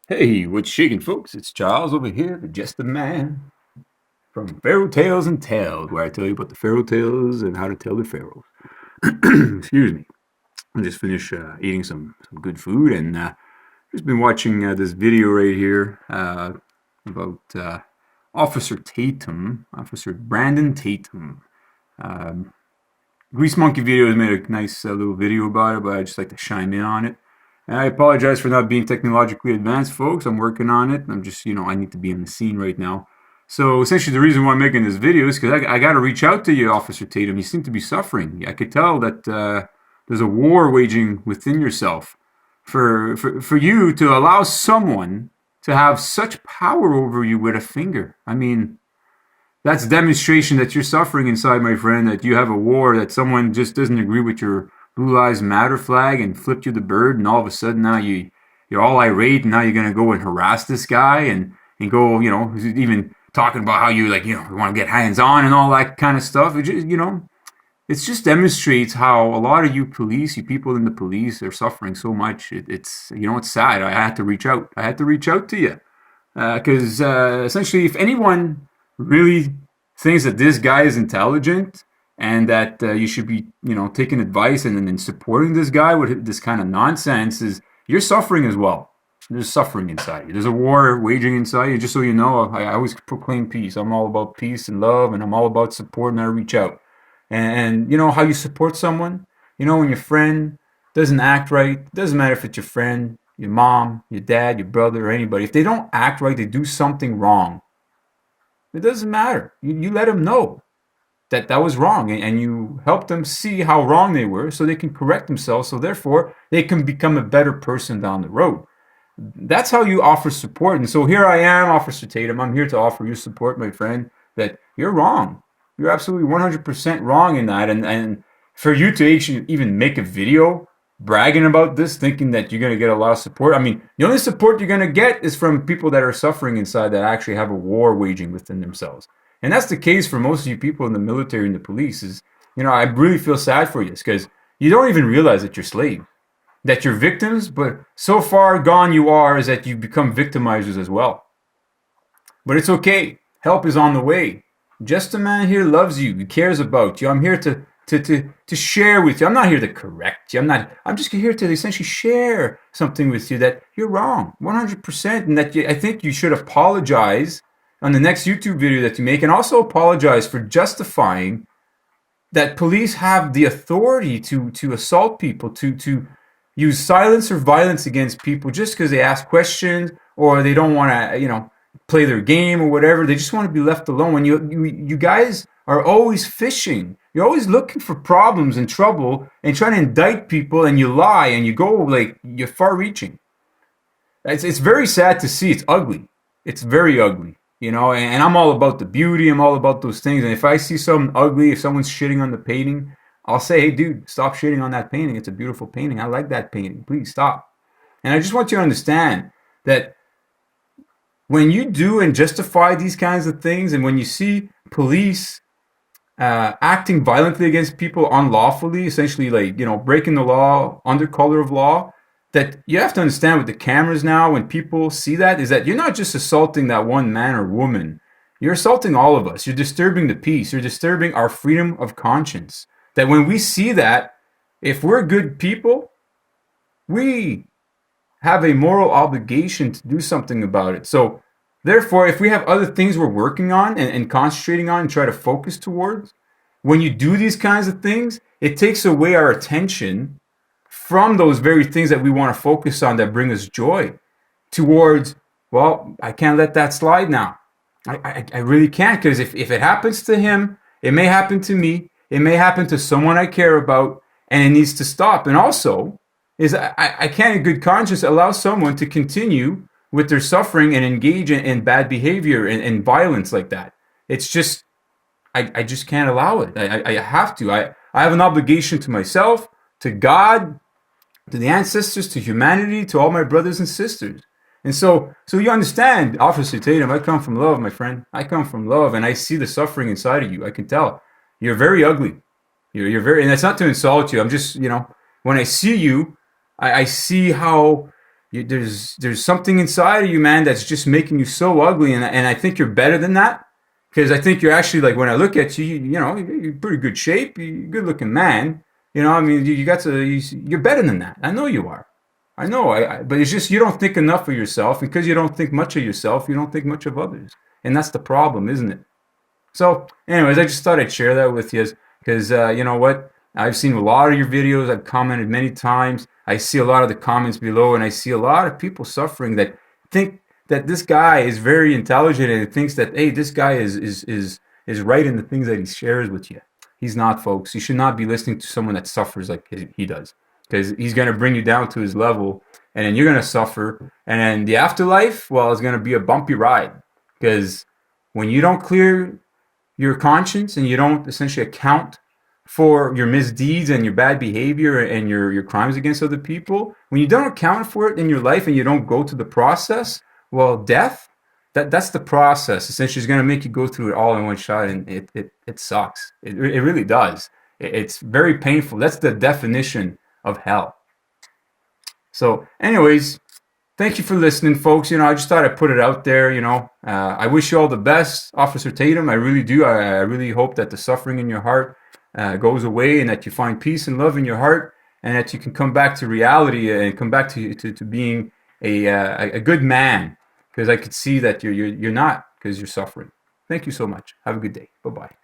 Hey, what's shaking, folks? It's Charles over here, the Just the Man from Pharaoh Tales and Tales, where I tell you about the Pharaoh tales and how to tell the pharaohs. Excuse me. I just finished eating some good food and just been watching this video right here about Officer Tatum, Officer Brandon Tatum. Um, Grease Monkey Videos made a nice little video about it, but I just like to chime in on it. And I apologize for not being technologically advanced, folks. I'm working on it. I'm just, I need to be in the scene right now. So essentially, the reason why I'm making this video is because I got to reach out to you, Officer Tatum. You seem to be suffering. I could tell that there's a war waging within yourself. For you to allow someone to have such power over you with a finger. I mean, that's demonstration that you're suffering inside, my friend, that you have a war, that someone just doesn't agree with your Blue Lives Matter flag and flipped you the bird, and all of a sudden now you're all irate, and now you're gonna go and harass this guy and go, even talking about how you you want to get hands on and all that kind of stuff. It just demonstrates how a lot of you police, you people in the police, are suffering so much. It's sad. I had to reach out. I had to reach out to you because essentially, if anyone really thinks that this guy is intelligent and that you should be, taking advice and supporting this guy with this kind of nonsense, is you're suffering as well. There's suffering inside you. There's a war waging inside you. Just so you know, I always proclaim peace. I'm all about peace and love, and I'm all about support, and I reach out. And you know how you support someone? When your friend doesn't act right, it doesn't matter if it's your friend, your mom, your dad, your brother, or anybody. If they don't act right, they do something wrong. It doesn't matter. You let them know that was wrong, and you help them see how wrong they were so they can correct themselves, so therefore they can become a better person down the road. That's how you offer support. And so here I am, Officer Tatum. I'm here to offer you support, my friend, that you're wrong. You're absolutely 100% wrong in that. And for you to actually even make a video bragging about this, thinking that you're going to get a lot of support. I mean, the only support you're going to get is from people that are suffering inside, that actually have a war waging within themselves. And that's the case for most of you people in the military and the police. I really feel sad for you, because you don't even realize that you're slaves, that you're victims, but so far gone you are is that you become victimizers as well. But it's okay. Help is on the way. Just a Man here loves you. He cares about you. I'm here to share with you. I'm not here to correct you. I'm just here to essentially share something with you that you're wrong 100%, and that I think you should apologize on the next YouTube video that you make, and also apologize for justifying that police have the authority to assault people, to use silence or violence against people just because they ask questions, or they don't want to, play their game or whatever. They just want to be left alone. When you guys are always fishing, you're always looking for problems and trouble and trying to indict people, and you lie and you go you're far-reaching. It's very sad to see. It's ugly. It's very ugly. And I'm all about the beauty. I'm all about those things. And if I see something ugly, if someone's shitting on the painting, I'll say, hey, dude, stop shitting on that painting. It's a beautiful painting. I like that painting. Please stop. And I just want you to understand that when you do and justify these kinds of things, and when you see police acting violently against people unlawfully, essentially breaking the law under color of law, that you have to understand with the cameras now, when people see that, is that you're not just assaulting that one man or woman. You're assaulting all of us. You're disturbing the peace. You're disturbing our freedom of conscience. That when we see that, if we're good people, we have a moral obligation to do something about it. So therefore, if we have other things we're working on and concentrating on and try to focus towards, when you do these kinds of things, it takes away our attention from those very things that we want to focus on, that bring us joy, towards, well, I can't let that slide now. I really can't, because if it happens to him, it may happen to me, it may happen to someone I care about, and it needs to stop. And also, I can't in good conscience allow someone to continue with their suffering and engage in bad behavior and violence like that. It's just, I just can't allow it. I have to. I have an obligation to myself, to God, to the ancestors, to humanity, to all my brothers and sisters. And so you understand, Officer Tatum, I come from love, my friend. I come from love, and I see the suffering inside of you. I can tell. You're very ugly. You're very, and that's not to insult you. I'm just, when I see you, I see how there's something inside of you, man, that's just making you so ugly, and I think you're better than that. Because I think you're actually, like, when I look at you, you know, you're in pretty good shape, you're a good looking man. You know, I mean, you got to, you're better than that. I know you are. I know, but it's just you don't think enough of yourself, and because you don't think much of yourself, you don't think much of others, and that's the problem, isn't it? So, anyways, I just thought I'd share that with you because you know what? I've seen a lot of your videos. I've commented many times. I see a lot of the comments below, and I see a lot of people suffering that think that this guy is very intelligent and thinks that, hey, this guy is right in the things that he shares with you. He's not, folks. You should not be listening to someone that suffers like he does, because he's going to bring you down to his level, and then you're going to suffer. And then the afterlife, well, it's going to be a bumpy ride, because when you don't clear your conscience and you don't essentially account for your misdeeds and your bad behavior and your crimes against other people, when you don't account for it in your life and you don't go to the process, well, death, that's the process. Essentially, is going to make you go through it all in one shot, and it sucks. It really does. It's very painful. That's the definition of hell. So, anyways, thank you for listening, folks. You know, I just thought I'd put it out there. You know, I wish you all the best, Officer Tatum. I really do. I really hope that the suffering in your heart goes away, and that you find peace and love in your heart, and that you can come back to reality and come back to being a good man. Because I could see that you're not, because you're suffering. Thank you so much. Have a good day. Bye bye.